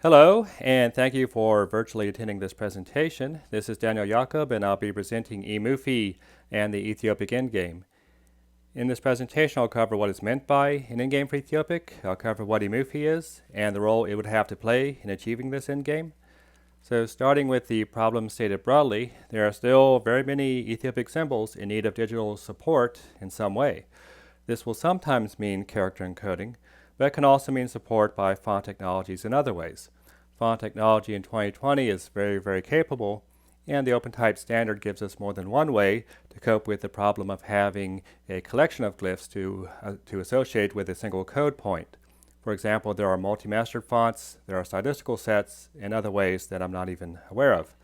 Hello, and thank you for virtually attending this presentation. This is Daniel Jakob, and I'll be presenting EMUFI and the Ethiopic Endgame. In this presentation, I'll cover what is meant by an endgame for Ethiopic. I'll cover what EMUFI is and the role it would have to play in achieving this endgame. So starting with the problem stated broadly, there are still very many Ethiopic symbols in need of digital support in some way. This will sometimes mean character encoding, but it can also mean support by font technologies in other ways. Font technology in 2020 is very capable, and the OpenType standard gives us more than one way to cope with the problem of having a collection of glyphs to associate with a single code point. For example, there are multi-mastered fonts, there are stylistical sets, and other ways that I'm not even aware of.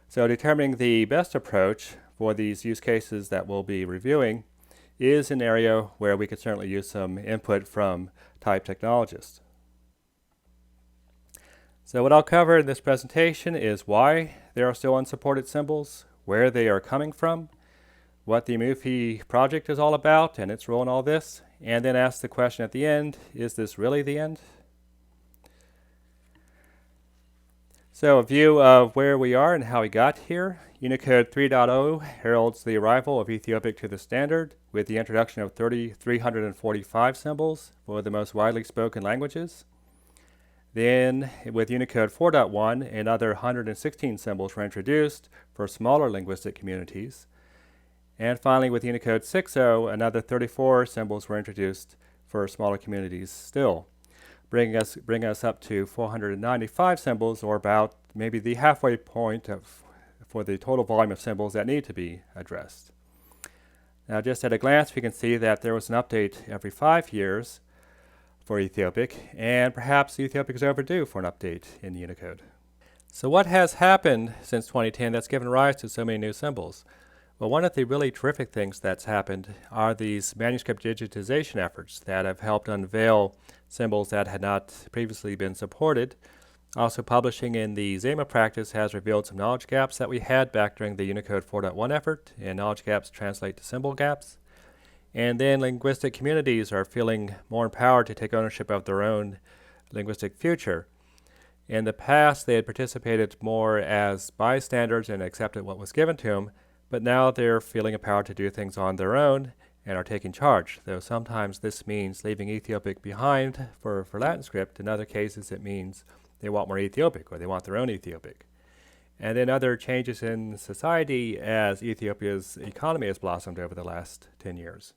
So determining the best approach for these use cases that we'll be reviewing is an area where we could certainly use some input from type technologists. So what I'll cover in this presentation is why there are still unsupported symbols, where they are coming from, what the MUFI project is all about and its role in all this, and then ask the question at the end, is this really the end? So a view of where we are and how we got here. Unicode 3.0 heralds the arrival of Ethiopic to the standard with the introduction of 345 symbols for the most widely spoken languages. Then with Unicode 4.1, another 116 symbols were introduced for smaller linguistic communities. And finally with Unicode 6.0, another 34 symbols were introduced for smaller communities still, bringing us up to 495 symbols, or about maybe the halfway point for the total volume of symbols that need to be addressed. Now just at a glance, we can see that there was an update every 5 years for Ethiopic, and perhaps Ethiopic is overdue for an update in Unicode. So what has happened since 2010 that's given rise to so many new symbols? Well, one of the really terrific things that's happened are these manuscript digitization efforts that have helped unveil symbols that had not previously been supported. Also, publishing in the Zema practice has revealed some knowledge gaps that we had back during the Unicode 4.1 effort, and knowledge gaps translate to symbol gaps. And then linguistic communities are feeling more empowered to take ownership of their own linguistic future. In the past, they had participated more as bystanders and accepted what was given to them, but now they're feeling empowered to do things on their own and are taking charge, though sometimes this means leaving Ethiopic behind for Latin script. In other cases, it means they want more Ethiopic, or they want their own Ethiopic. And then other changes in society as Ethiopia's economy has blossomed over the last 10 years.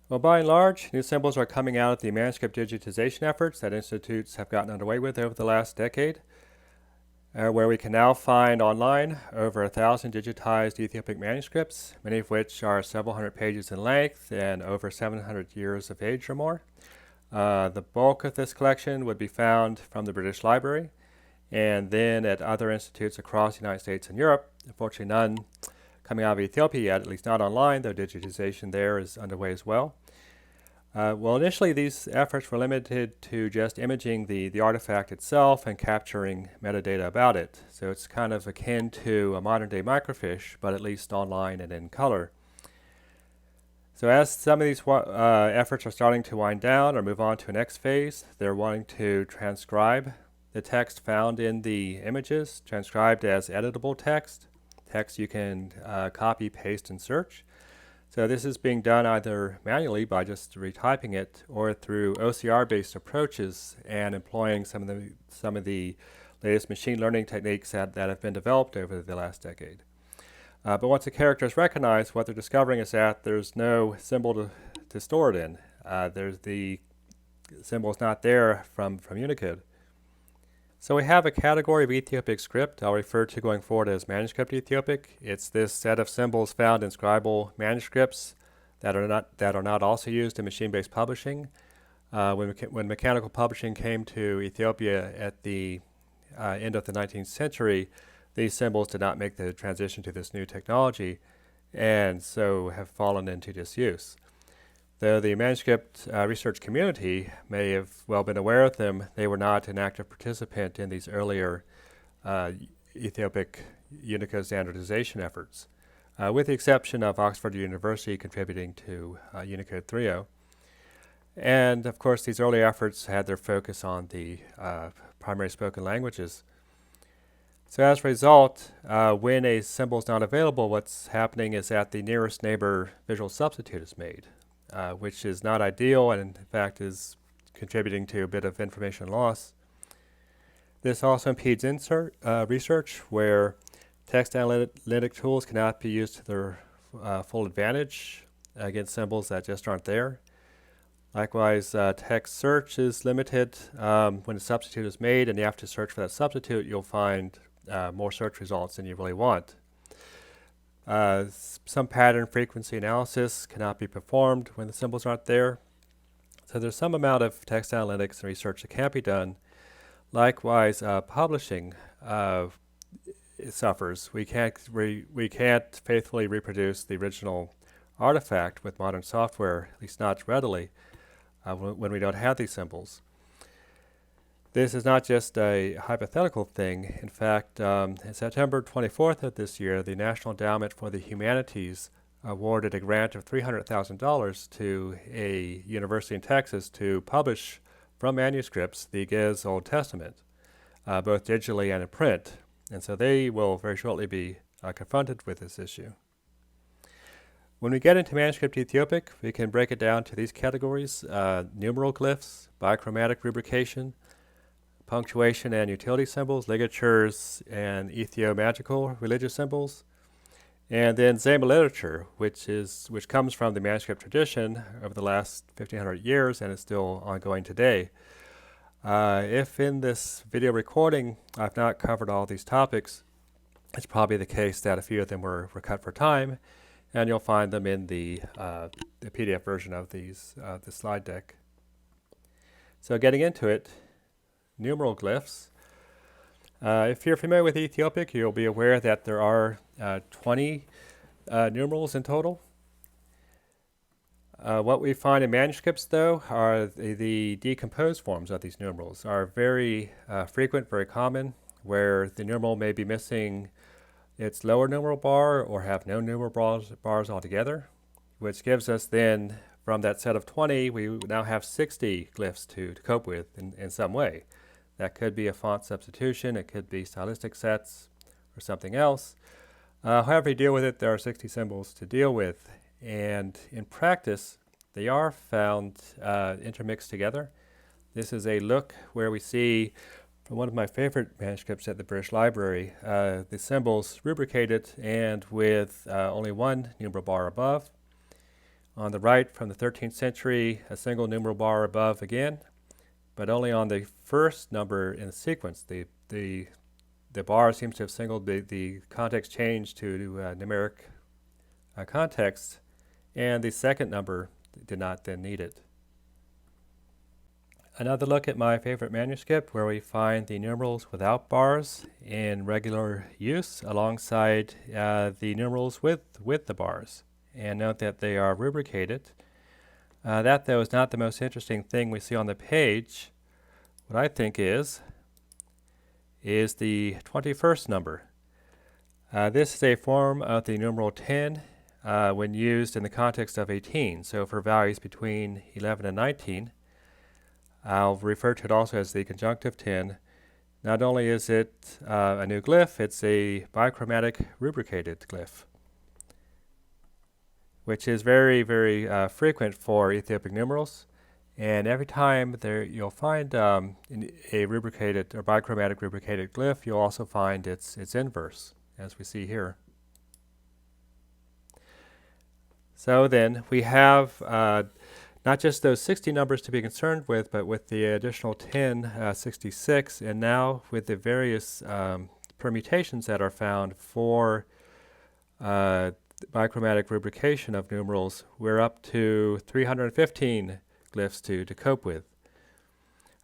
Well, by and large, new symbols are coming out of the manuscript digitization efforts that institutes have gotten underway with over the last decade, where we can now find online over 1,000 digitized Ethiopic manuscripts, many of which are several hundred pages in length and over 700 years of age or more. The bulk of this collection would be found from the British Library, and then at other institutes across the United States and Europe. Unfortunately, none coming out of Ethiopia yet, at least not online, though digitization there is underway as well. Well, initially these efforts were limited to just imaging the artifact itself and capturing metadata about it. So it's kind of akin to a modern-day microfiche, but at least online and in color. So as some of these efforts are starting to wind down or move on to a next phase, they're wanting to transcribe the text found in the images, transcribed as editable text. Text you can copy, paste, and search. So this is being done either manually by just retyping it, or through OCR-based approaches and employing some of the latest machine learning techniques that have been developed over the last decade. But once a character is recognized, what they're discovering is that there's no symbol to store it in. The symbol is not there from Unicode. So we have a category of Ethiopic script I'll refer to going forward as manuscript Ethiopic. It's this set of symbols found in scribal manuscripts that are not also used in machine-based publishing. When mechanical publishing came to Ethiopia at the end of the 19th century, these symbols did not make the transition to this new technology, and so have fallen into disuse. Though the manuscript research community may have well been aware of them, they were not an active participant in these earlier Ethiopic Unicode standardization efforts, with the exception of Oxford University contributing to Unicode 3.0. And of course, these early efforts had their focus on the primary spoken languages. So as a result, when a symbol is not available, what's happening is that the nearest neighbor visual substitute is made, which is not ideal and in fact is contributing to a bit of information loss. This also impedes research where text analytic tools cannot be used to their full advantage against symbols that just aren't there. Likewise, text search is limited. When a substitute is made and you have to search for that substitute, you'll find more search results than you really want. Some pattern frequency analysis cannot be performed when the symbols aren't there. So there's some amount of text analytics and research that can be done. Likewise, publishing suffers. We can't faithfully reproduce the original artifact with modern software, at least not readily, when we don't have these symbols. This is not just a hypothetical thing. In fact, on September 24th of this year, the National Endowment for the Humanities awarded a grant of $300,000 to a university in Texas to publish from manuscripts the Giz Old Testament, both digitally and in print. And so they will very shortly be confronted with this issue. When we get into manuscript Ethiopic, we can break it down to these categories: numeral glyphs, bichromatic rubrication, punctuation and utility symbols, ligatures and ethio-magical religious symbols, and then Zema literature, which comes from the manuscript tradition over the last 1,500 years and is still ongoing today. If in this video recording I've not covered all these topics, it's probably the case that a few of them were cut for time, and you'll find them in the PDF version of the slide deck. So getting into it, numeral glyphs. If you're familiar with Ethiopic, you'll be aware that there are 20 numerals in total. What we find in manuscripts, though, are the decomposed forms of these numerals are very frequent, very common, where the numeral may be missing its lower numeral bar or have no numeral bars altogether, which gives us then, from that set of 20, we now have 60 glyphs to cope with in some way. That could be a font substitution, it could be stylistic sets, or something else. However you deal with it, there are 60 symbols to deal with. And in practice, they are found intermixed together. This is a look where we see, from one of my favorite manuscripts at the British Library, the symbols rubricated and with only one numeral bar above. On the right, from the 13th century, a single numeral bar above again, but only on the first number in the sequence. The bar seems to have singled the context change to numeric context, and the second number did not then need it. Another look at my favorite manuscript, where we find the numerals without bars in regular use alongside the numerals with the bars. And note that they are rubricated. That, though, is not the most interesting thing we see on the page. What I think is the 21st number. This is a form of the numeral 10 when used in the context of 18. So for values between 11 and 19, I'll refer to it also as the conjunctive 10. Not only is it a new glyph, it's a bichromatic rubricated glyph, which is very, very frequent for Ethiopic numerals. And every time you'll find a rubricated or bichromatic rubricated glyph, you'll also find its inverse, as we see here. So then we have not just those 60 numbers to be concerned with, but with the additional 10, 66, and now with the various permutations that are found for bichromatic rubrication of numerals, we're up to 315 glyphs to cope with.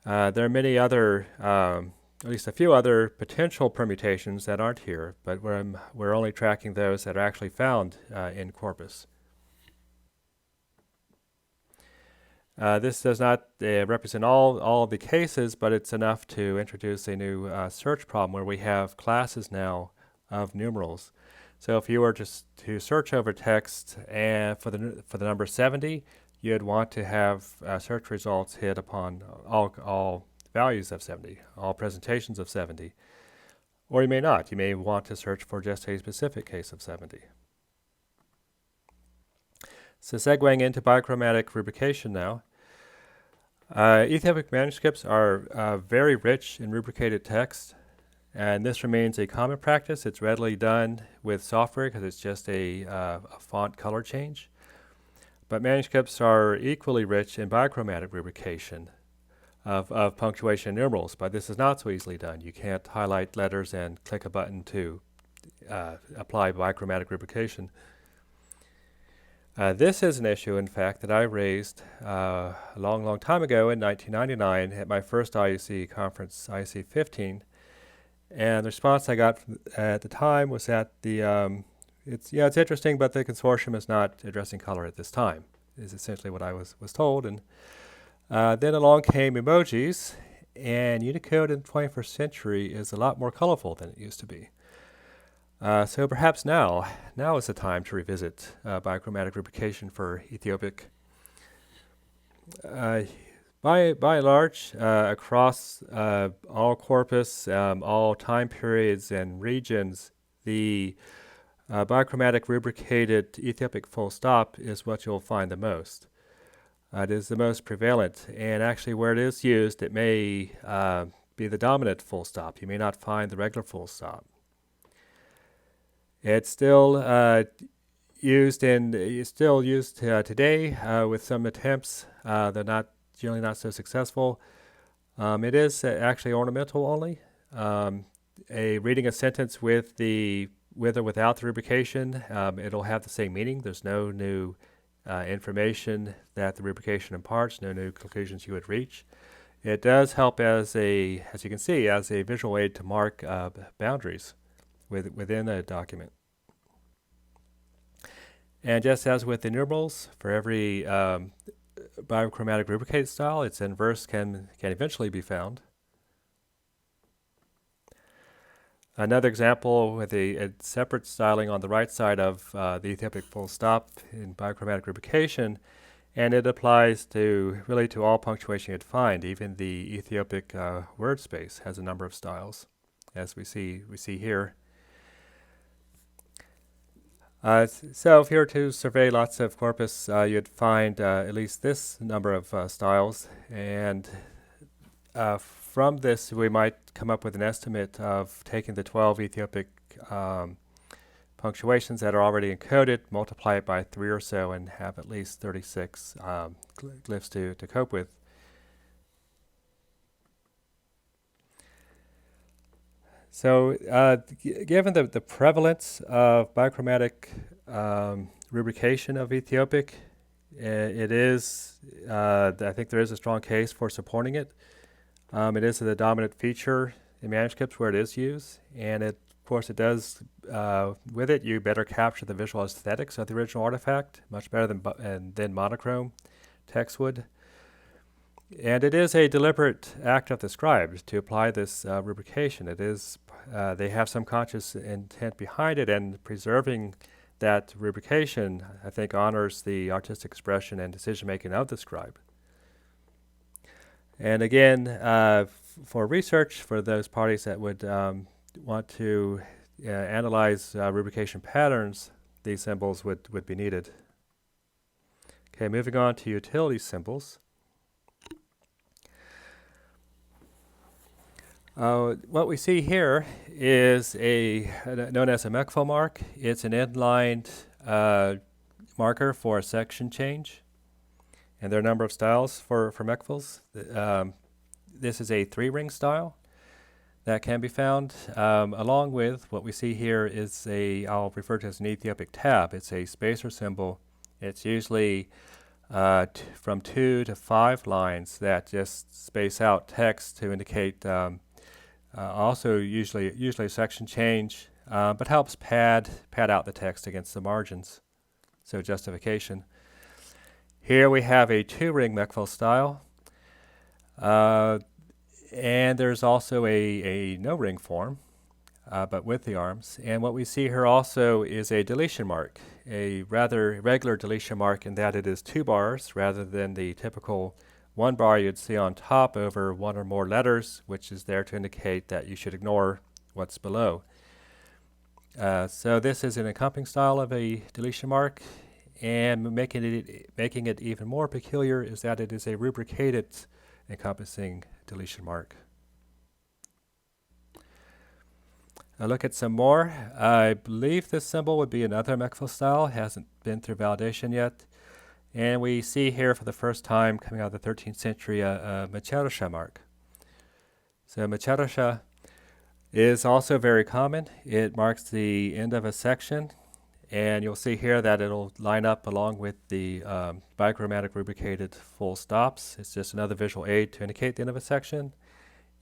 There are many other, at least a few other potential permutations that aren't here, but we're only tracking those that are actually found in corpus. This does not represent all of the cases, but it's enough to introduce a new search problem where we have classes now of numerals. So if you were just to search over text and for the number 70, you'd want to have search results hit upon all values of 70, all presentations of 70. Or you may not. You may want to search for just a specific case of 70. So segueing into biochromatic rubrication now. Ethiopic manuscripts are very rich in rubricated text, and this remains a common practice. It's readily done with software because it's just a font color change. But manuscripts are equally rich in biochromatic rubrication of punctuation and numerals, but this is not so easily done. You can't highlight letters and click a button to apply biochromatic rubrication. This is an issue, in fact, that I raised a long time ago in 1999 at my first IUC conference, IUC 15. And the response I got at the time was that it's interesting, but the consortium is not addressing color at this time, is essentially what I was told. And then along came emojis, and Unicode in the 21st century is a lot more colorful than it used to be. So perhaps now is the time to revisit biochromatic rubrication for Ethiopic. By and large, across all corpus, all time periods and regions, the biochromatic rubricated Ethiopic full stop is what you'll find the most. It is the most prevalent, and actually where it is used, it may be the dominant full stop. You may not find the regular full stop. It's still used today with some attempts. They're generally not so successful. It is actually ornamental only. Reading a sentence with or without the rubrication, it'll have the same meaning. There's no new information that the rubrication imparts, no new conclusions you would reach. It does help as you can see, as a visual aid to mark boundaries within a document. And just as with the numerals, for every biochromatic rubricated style, its inverse can eventually be found. Another example with a separate styling on the right side of the Ethiopic full stop in biochromatic rubrication, and it applies to all punctuation you'd find. Even the Ethiopic word space has a number of styles, as we see here. So if you were to survey lots of corpus, you'd find at least this number of styles, and from this we might come up with an estimate of taking the 12 Ethiopic punctuations that are already encoded, multiply it by 3 or so, and have at least 36 glyphs to cope with. So given the prevalence of biochromatic rubrication of Ethiopic, it is, I think there is a strong case for supporting it. It is the dominant feature in manuscripts where it is used, and of course it does, with it you better capture the visual aesthetics of the original artifact, much better than monochrome text would. And it is a deliberate act of the scribes to apply this rubrication. It is, they have some conscious intent behind it, and preserving that rubrication, I think, honors the artistic expression and decision-making of the scribe. And again, for research, for those parties that would want to analyze rubrication patterns, these symbols would be needed. Okay, moving on to utility symbols. What we see here is known as a MECFO mark. It's an inlined marker for a section change, and there are a number of styles for MECFOs. This is a 3-ring style that can be found, along with what we see here is I'll refer to as an Ethiopic tab. It's a spacer symbol. It's usually from 2 to 5 lines that just space out text to indicate also usually a section change, but helps pad out the text against the margins, so justification. Here we have a 2-ring MECFO style, and there's also a no-ring form. but with the arms. And what we see here also is a deletion mark, a rather irregular deletion mark in that it is 2 bars rather than the typical 1 bar you'd see on top over 1 or more letters, which is there to indicate that you should ignore what's below. So this is an accompanying style of a deletion mark, and making it even more peculiar is that it is a rubricated encompassing deletion mark. I'll look at some more. I believe this symbol would be another MUFI style, hasn't been through validation yet. And we see here for the first time coming out of the 13th century a Macerasha mark. So Macerasha is also very common. It marks the end of a section, and you'll see here that it'll line up along with the bichromatic rubricated full stops. It's just another visual aid to indicate the end of a section.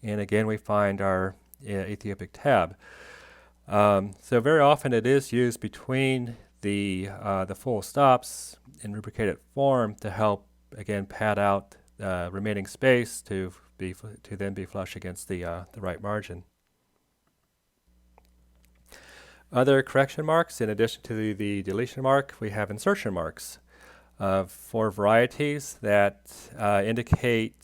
And again, we find our Ethiopic tab. So very often it is used between the full stops in rubricated form to help, again, pad out remaining space to then be flush against the right margin. Other correction marks, in addition to the deletion mark, we have insertion marks for varieties that indicate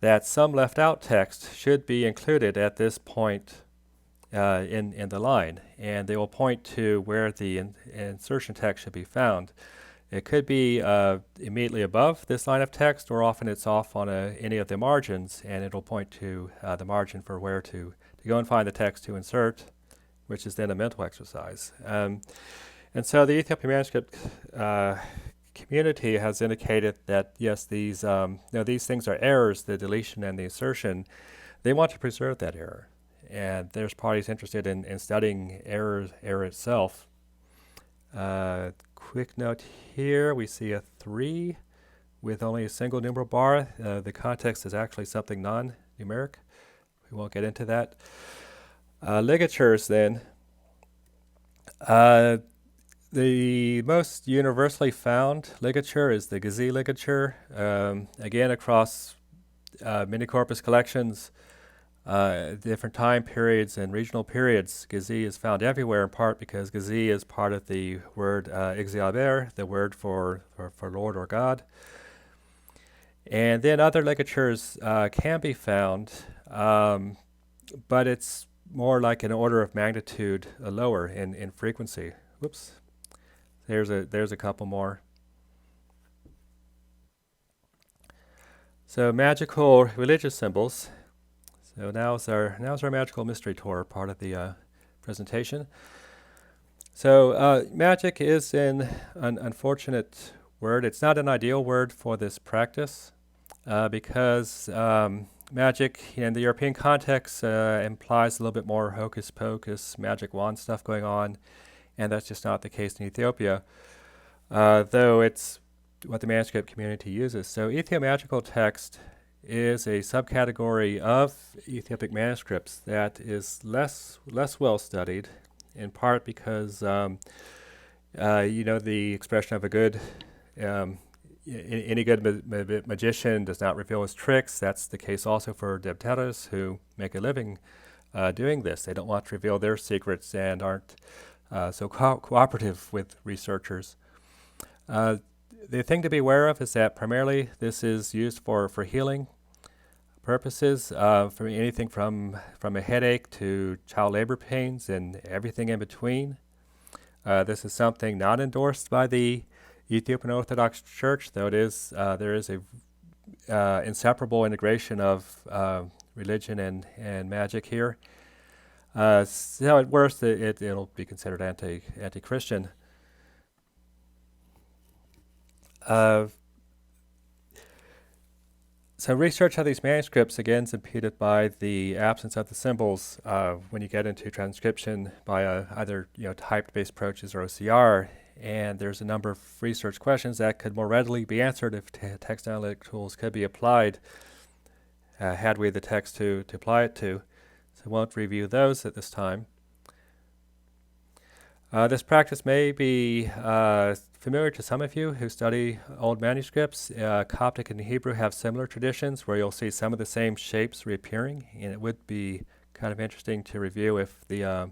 that some left out text should be included at this point in the line, and they will point to where the insertion text should be found. It could be immediately above this line of text, or often it's off on any of the margins, and it'll point to the margin for where to go and find the text to insert, which is then a mental exercise. And so the Ethiopian manuscript community has indicated that yes, these things are errors, the deletion and the insertion. They want to preserve that error, and there's parties interested in studying error itself. Quick note here, we see a 3 with only a single numeral bar. The context is actually something non-numeric. We won't get into that. Ligatures then. The most universally found ligature is the Gazi ligature. Again, across many corpus collections, different time periods and regional periods, Gazi is found everywhere, in part because Gazi is part of the word እግዚአብሔር, the word for Lord or God. And then other ligatures can be found, but it's more like an order of magnitude lower in frequency. Whoops. There's a couple more. So magical religious symbols. So now's our magical mystery tour part of the presentation. So magic is an unfortunate word. It's not an ideal word for this practice because magic in the European context implies a little bit more hocus pocus, magic wand stuff going on, and that's just not the case in Ethiopia, though it's what the manuscript community uses. So ethiomagical text is a subcategory of Ethiopic manuscripts that is less well studied, in part because the expression of a good any good magician does not reveal his tricks. That's the case also for debteras who make a living doing this. They don't want to reveal their secrets and aren't so cooperative with researchers. The thing to be aware of is that primarily this is used for healing purposes, for anything from a headache to child labor pains and everything in between. This is something not endorsed by the Ethiopian Orthodox Church, though there is a inseparable integration of religion and magic here. So at worst, it'll be considered anti-Christian. So research of these manuscripts, again, is impeded by the absence of the symbols when you get into transcription by either typed-based approaches or OCR. And there's a number of research questions that could more readily be answered if text analytic tools could be applied, had we the text to apply it to. So I won't review those at this time. This practice may be familiar to some of you who study old manuscripts. Coptic and Hebrew have similar traditions where you'll see some of the same shapes reappearing, and it would be kind of interesting to review if the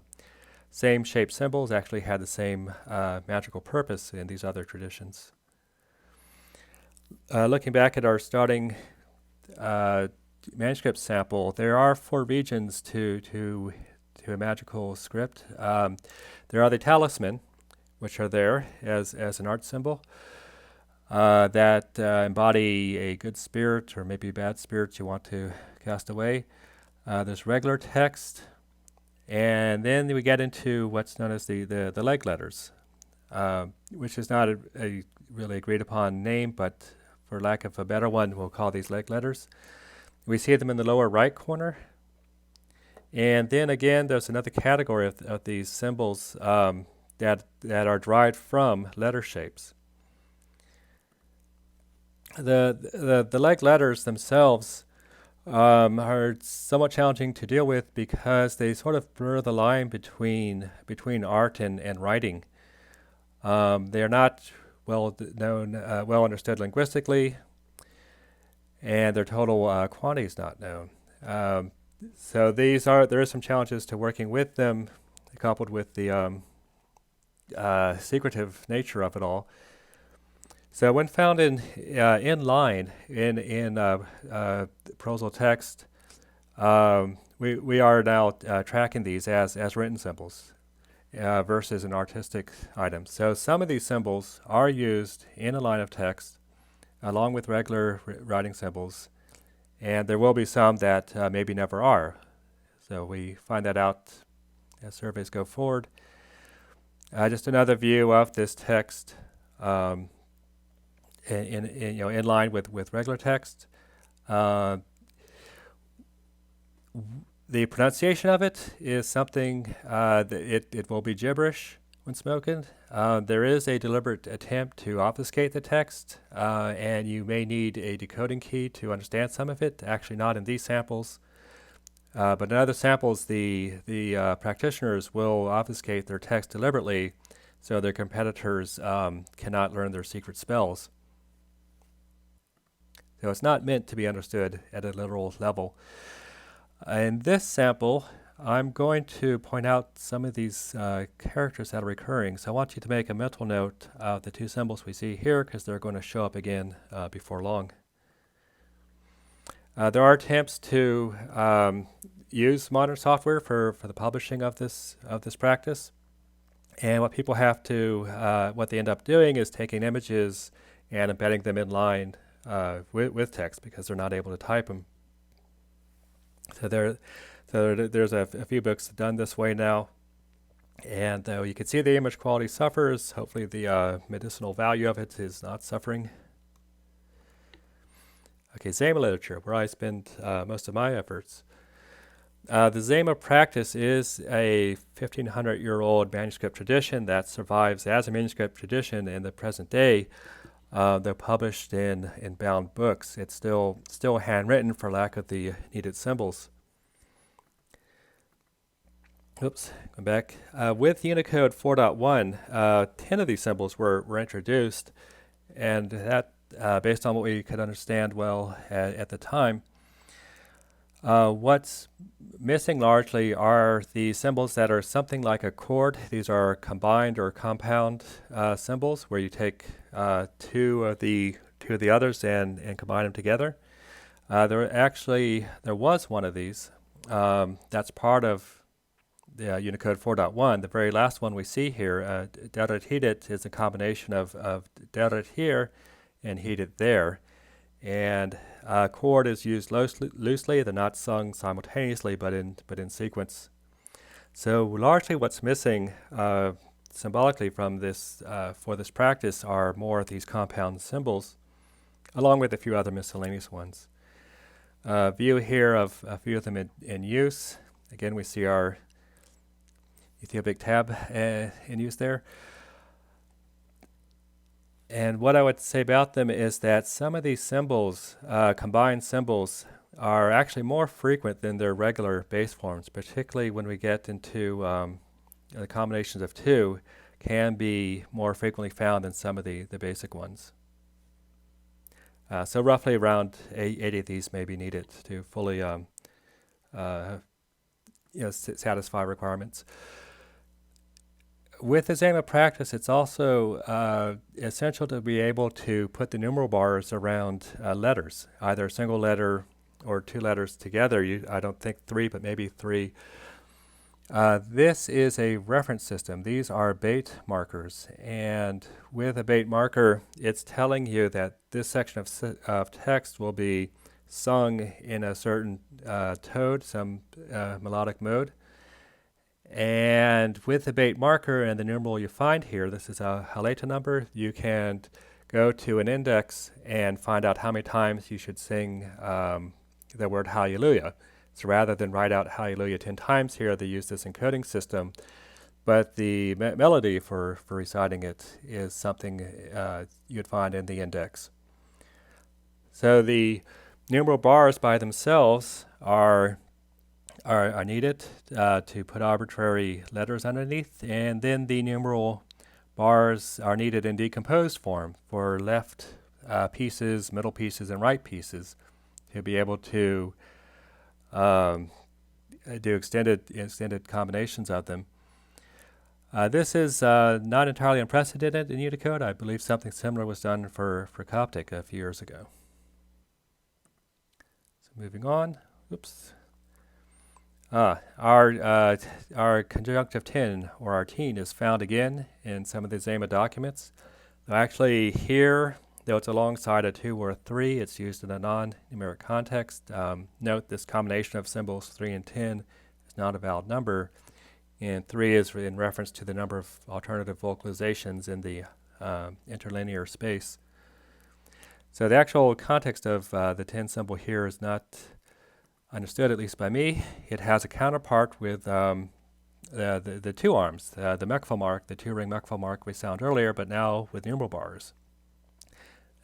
same shaped symbols actually had the same magical purpose in these other traditions. Looking back at our starting manuscript sample, there are 4 regions to a magical script. There are the talisman, which are there as an art symbol that embody a good spirit or maybe bad spirits you want to cast away. There's regular text, and then we get into what's known as the leg letters, which is not a really agreed upon name, but for lack of a better one, we'll call these leg letters. We see them in the lower right corner. And then again, there's another category of these symbols that are derived from letter shapes. The leg letters themselves are somewhat challenging to deal with because they sort of blur the line between art and writing. They're not well understood linguistically, and their total quantity is not known. So there is some challenges to working with them, coupled with the secretive nature of it all. So when found in line in prosal text, we are now tracking these as written symbols versus an artistic item. So some of these symbols are used in a line of text along with regular writing symbols, and there will be some that maybe never are. So we find that out as surveys go forward. Just another view of this text in line with regular text. The pronunciation of it is something that it will be gibberish when spoken. There is a deliberate attempt to obfuscate the text, and you may need a decoding key to understand some of it. Actually, not in these samples, but in other samples, the practitioners will obfuscate their text deliberately, so their competitors cannot learn their secret spells. So it's not meant to be understood at a literal level. In this sample, I'm going to point out some of these characters that are recurring. So I want you to make a mental note of the 2 symbols we see here because they're going to show up again before long. There are attempts to use modern software for the publishing of this practice. And what people have to, what they end up doing is taking images and embedding them in line with text because they're not able to type them. So there's a few books done this way now, and you can see the image quality suffers. Hopefully the medicinal value of it is not suffering. Okay, Zema literature, where I spend most of my efforts. The Zema practice is a 1,500-year-old manuscript tradition that survives as a manuscript tradition in the present day. They're published in bound books. It's still handwritten for lack of the needed symbols. Oops, come back. With Unicode 4.1, 10 of these symbols were introduced, and that, based on what we could understand well at the time, what's missing largely are the symbols that are something like a chord. These are combined or compound symbols where you take two of the others and combine them together. There was one of these. That's part of the Unicode 4.1. The very last one we see here, delta heated, is a combination of delta here and heated there. And chord is used loosely. They're not sung simultaneously, but in sequence. So largely, what's missing symbolically from this for this practice are more of these compound symbols, along with a few other miscellaneous ones. View here of a few of them in use. Again, we see our Ethiopic tab in use there. And what I would say about them is that some of these symbols, combined symbols, are actually more frequent than their regular base forms, particularly when we get into the combinations of 2 can be more frequently found than some of the basic ones. So roughly around 80 of these may be needed to fully satisfy requirements. With the XAMA practice, it's also essential to be able to put the numeral bars around letters, either a single letter or two letters together. I don't think three, but maybe three. This is a reference system. These are bait markers. And with a bait marker, it's telling you that this section of text will be sung in a certain tone, some melodic mode. And with the bait marker and the numeral you find here, this is a haleta number, you can go to an index and find out how many times you should sing the word hallelujah. So rather than write out hallelujah 10 times here, they use this encoding system. But the melody for reciting it is something you'd find in the index. So the numeral bars by themselves are needed to put arbitrary letters underneath, and then the numeral bars are needed in decomposed form for left pieces, middle pieces, and right pieces to be able to do extended combinations of them. This is not entirely unprecedented in Unicode. I believe something similar was done for Coptic a few years ago. So moving on. Oops. Our conjunctive 10 or our teen is found again in some of the XAMA documents. Actually here, though it's alongside a 2 or a 3, it's used in a non-numeric context. Note this combination of symbols 3 and 10 is not a valid number, and 3 is in reference to the number of alternative vocalizations in the interlinear space. So the actual context of the 10 symbol here is not understood, at least by me. It has a counterpart with the 2 arms, the Mekfel mark, the 2-ring Mekfel mark we found earlier, but now with numeral bars.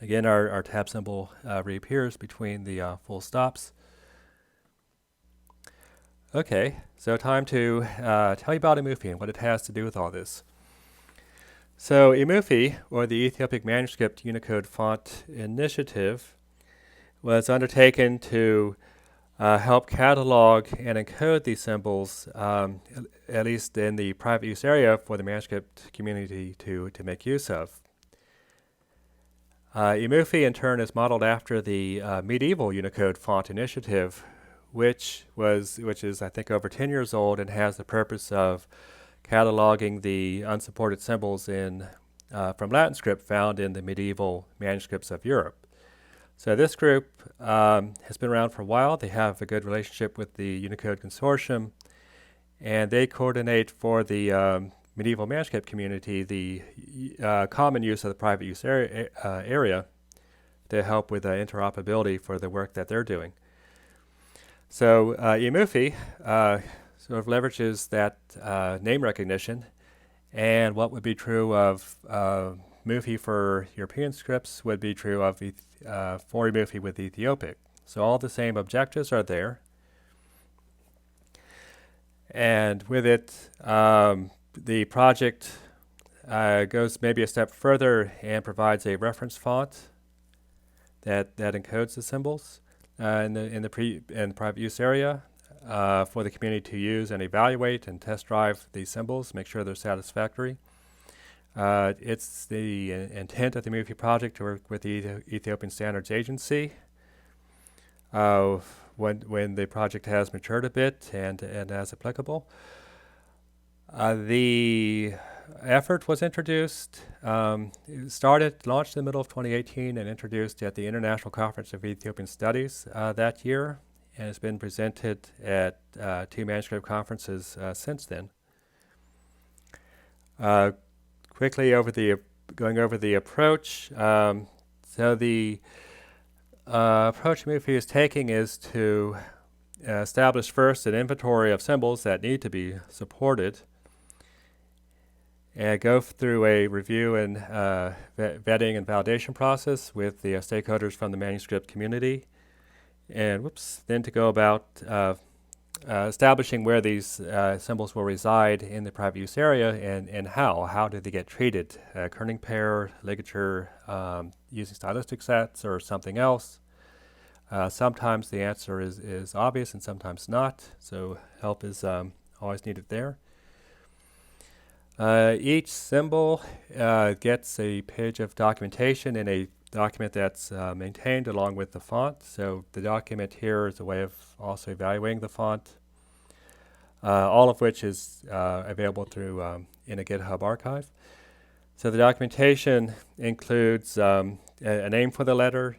Again, our tab symbol reappears between the full stops. Okay, so time to tell you about EMUFI and what it has to do with all this. So EMUFI, or the Ethiopic Manuscript Unicode Font Initiative, was undertaken to help catalog and encode these symbols, at least in the private use area for the manuscript community to make use of. EMUFI, in turn, is modeled after the Medieval Unicode Font Initiative, which is, I think, over 10 years old and has the purpose of cataloging the unsupported symbols from Latin script found in the medieval manuscripts of Europe. So this group has been around for a while. They have a good relationship with the Unicode Consortium, and they coordinate for the medieval manuscript community the common use of the private use area to help with interoperability for the work that they're doing. So EMUFI sort of leverages that name recognition, and what would be true of MUFI for European scripts would be true of for EMUFI with Ethiopic. So all the same objectives are there. And with it, the project goes maybe a step further and provides a reference font that encodes the symbols in the private use area for the community to use and evaluate and test drive these symbols, make sure they're satisfactory. It's the intent of the MUFI project to work with the Ethiopian Standards Agency when the project has matured a bit and as applicable. The effort was introduced, launched in the middle of 2018 and introduced at the International Conference of Ethiopian Studies that year, and has been presented at 2 manuscript conferences since then. Quickly going over the approach. So the approach MUFI is taking is to establish first an inventory of symbols that need to be supported, and go through a review and vetting and validation process with the stakeholders from the manuscript community, and then to go about establishing where these symbols will reside in the private use area and how do they get treated, kerning pair, ligature, using stylistic sets or something else, Sometimes the answer is obvious and sometimes not, so help is always needed there. Each symbol gets a page of documentation in a document that's maintained along with the font. So the document here is a way of also evaluating the font, all of which is available through in a GitHub archive. So the documentation includes a name for the letter,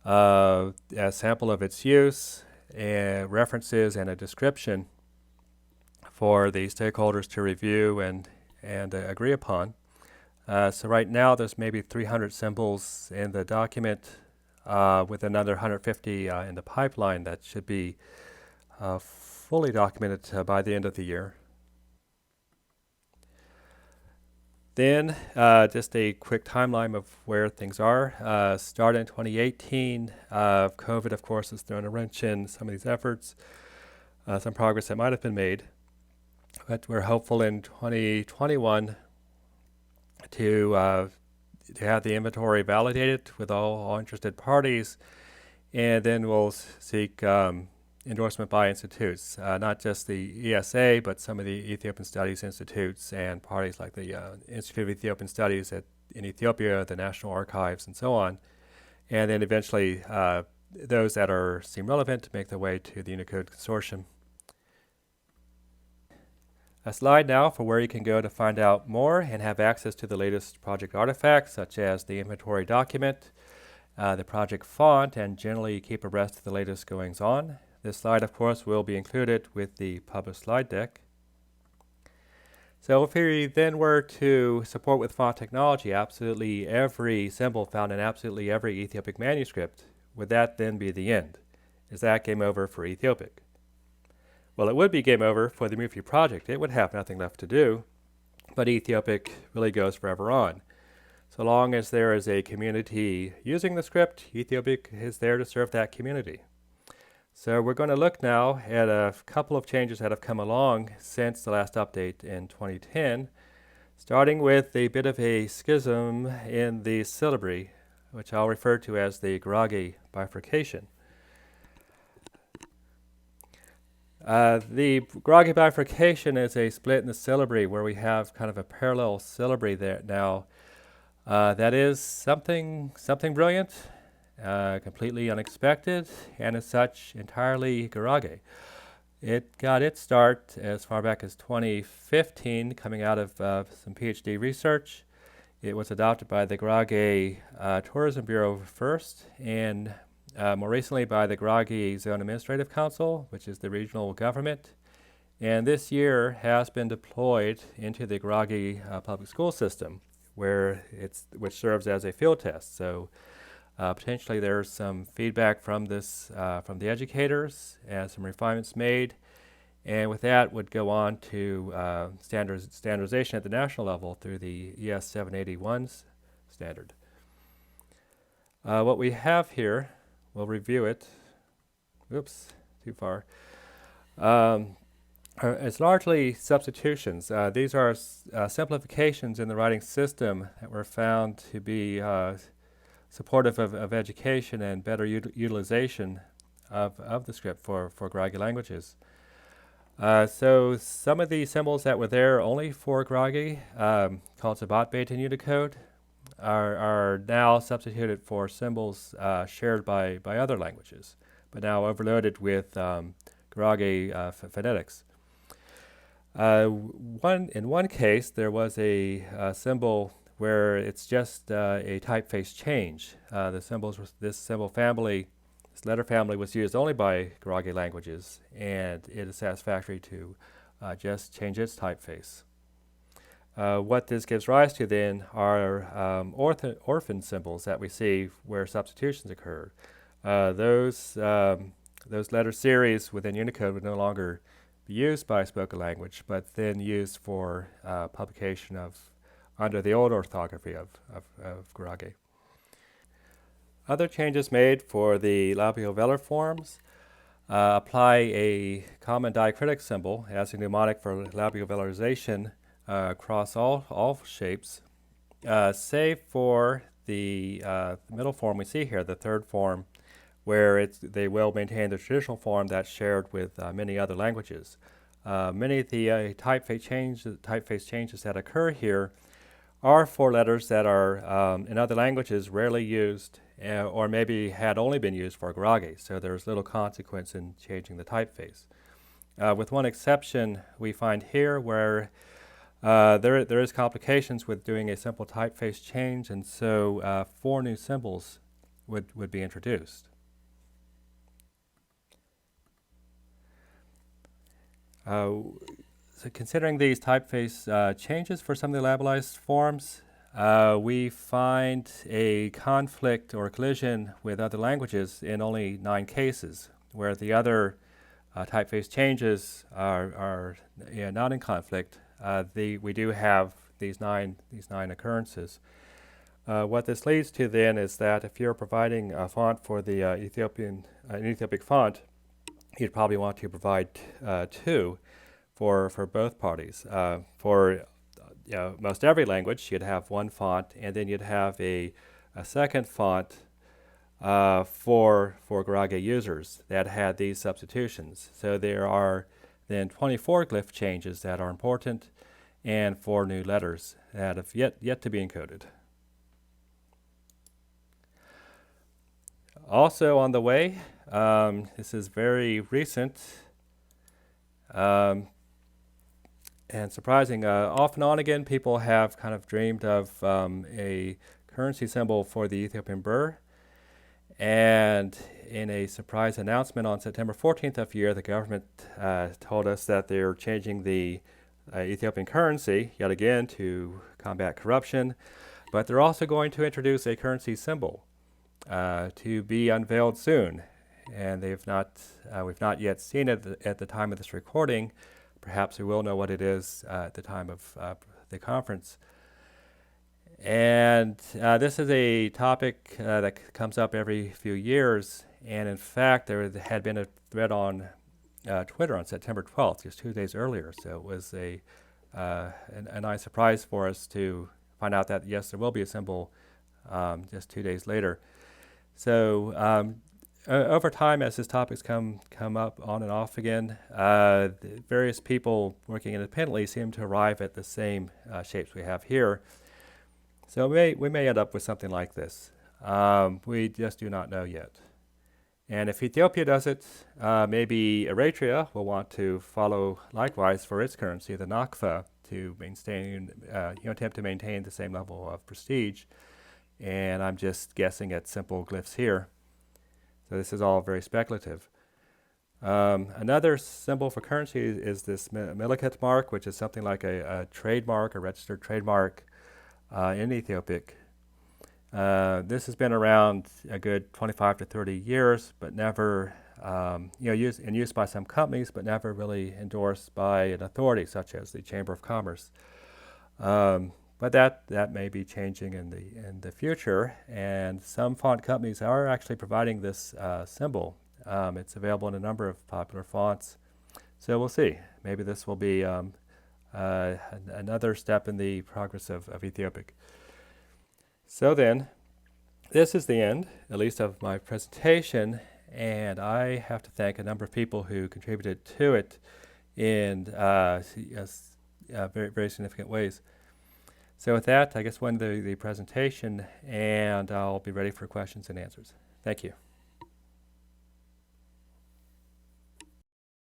a sample of its use, and references and a description for the stakeholders to review and agree upon. So right now there's maybe 300 symbols in the document with another 150 in the pipeline that should be fully documented by the end of the year. Then just a quick timeline of where things are. Started in 2018. COVID, of course, has thrown a wrench in some of these efforts. Some progress that might have been made. But we're hopeful in 2021 to have the inventory validated with all interested parties, and then we'll seek endorsement by institutes, not just the ESA, but some of the Ethiopian Studies institutes and parties like the Institute of Ethiopian Studies in Ethiopia, the National Archives, and so on. And then eventually those that seem relevant to make their way to the Unicode Consortium. A slide now for where you can go to find out more and have access to the latest project artifacts, such as the inventory document, the project font, and generally keep abreast of the latest goings on. This slide, of course, will be included with the published slide deck. So if we then were to support with font technology absolutely every symbol found in absolutely every Ethiopic manuscript, would that then be the end? Is that game over for Ethiopic? Well, it would be game over for the MUFI project. It would have nothing left to do, but Ethiopic really goes forever on. So long as there is a community using the script, Ethiopic is there to serve that community. So we're going to look now at a couple of changes that have come along since the last update in 2010, starting with a bit of a schism in the syllabary, which I'll refer to as the Garagi bifurcation. The Garagi bifurcation is a split in the syllabary where we have kind of a parallel syllabary there now. That is something brilliant, completely unexpected, and as such entirely Garagi. It got its start as far back as 2015, coming out of some PhD research. It was adopted by the Garagi Tourism Bureau first, and more recently by the Garagi Zone Administrative Council, which is the regional government. And this year has been deployed into the Garagi public school system, which serves as a field test. So potentially there's some feedback from this, from the educators, and some refinements made. And with that would go on to standardization at the national level through the ES781 standard. What we have here, we'll review it. Oops, too far. It's largely substitutions. These are simplifications in the writing system that were found to be supportive of education and better utilization of the script for Garagi languages. So some of the symbols that were there only for Garagi, called Sabat Beta in Unicode, are now substituted for symbols shared by other languages, but now overloaded with Garagi phonetics. In one case, there was a symbol where it's just a typeface change. This letter family was used only by Garagi languages, and it is satisfactory to just change its typeface. What this gives rise to then are orphan symbols that we see where substitutions occur. Those letter series within Unicode would no longer be used by spoken language, but then used for publication under the old orthography of Garagi. Other changes made for the labial-velar forms apply a common diacritic symbol as a mnemonic for labial-velarization across all shapes, save for the middle form we see here, the third form, where they will maintain the traditional form that's shared with many other languages. Many of the typeface changes that occur here are for letters that are in other languages rarely used or maybe had only been used for garage, so there's little consequence in changing the typeface. With one exception we find here where there is complications with doing a simple typeface change, and so 4 new symbols would be introduced. So considering these typeface changes for some of the labelized forms, we find a conflict or collision with other languages in only 9 cases, where the other typeface changes are not in conflict. We do have these nine occurrences. What this leads to then is that if you're providing a font for the Ethiopic font, you'd probably want to provide 2 for both parties. For most every language, you'd have 1 font, and then you'd have a second font for garage users that had these substitutions. So there are then 24 glyph changes that are important, and 4 new letters that have yet to be encoded. Also on the way, this is very recent and surprising. Off and on again, people have kind of dreamed of a currency symbol for the Ethiopian birr. And in a surprise announcement on September 14th of the year, the government told us that they're changing the Ethiopian currency yet again to combat corruption, but they're also going to introduce a currency symbol to be unveiled soon. And we've not yet seen it at the time of this recording. Perhaps we will know what it is at the time of the conference. And this is a topic that comes up every few years. And in fact, there had been a thread on Twitter on September 12th, just 2 days earlier. So it was a nice surprise for us to find out that, yes, there will be a symbol just 2 days later. So over time, as these topics come up on and off again, various people working independently seem to arrive at the same shapes we have here. So we may end up with something like this. We just do not know yet. And if Ethiopia does it, maybe Eritrea will want to follow likewise for its currency, the nakfa, to attempt to maintain the same level of prestige. And I'm just guessing at simple glyphs here. So this is all very speculative. Another symbol for currency is this Milliket mark, which is something like a trademark, a registered trademark in Ethiopic. This has been around a good 25 to 30 years, but never used by some companies, but never really endorsed by an authority such as the Chamber of Commerce. But that may be changing in the future, and some font companies are actually providing this symbol. It's available in a number of popular fonts, so we'll see. Maybe this will be another step in the progress of Ethiopic. So then, this is the end, at least of my presentation, and I have to thank a number of people who contributed to it in very, very significant ways. So with that, I guess we'll end the presentation, and I'll be ready for questions and answers. Thank you.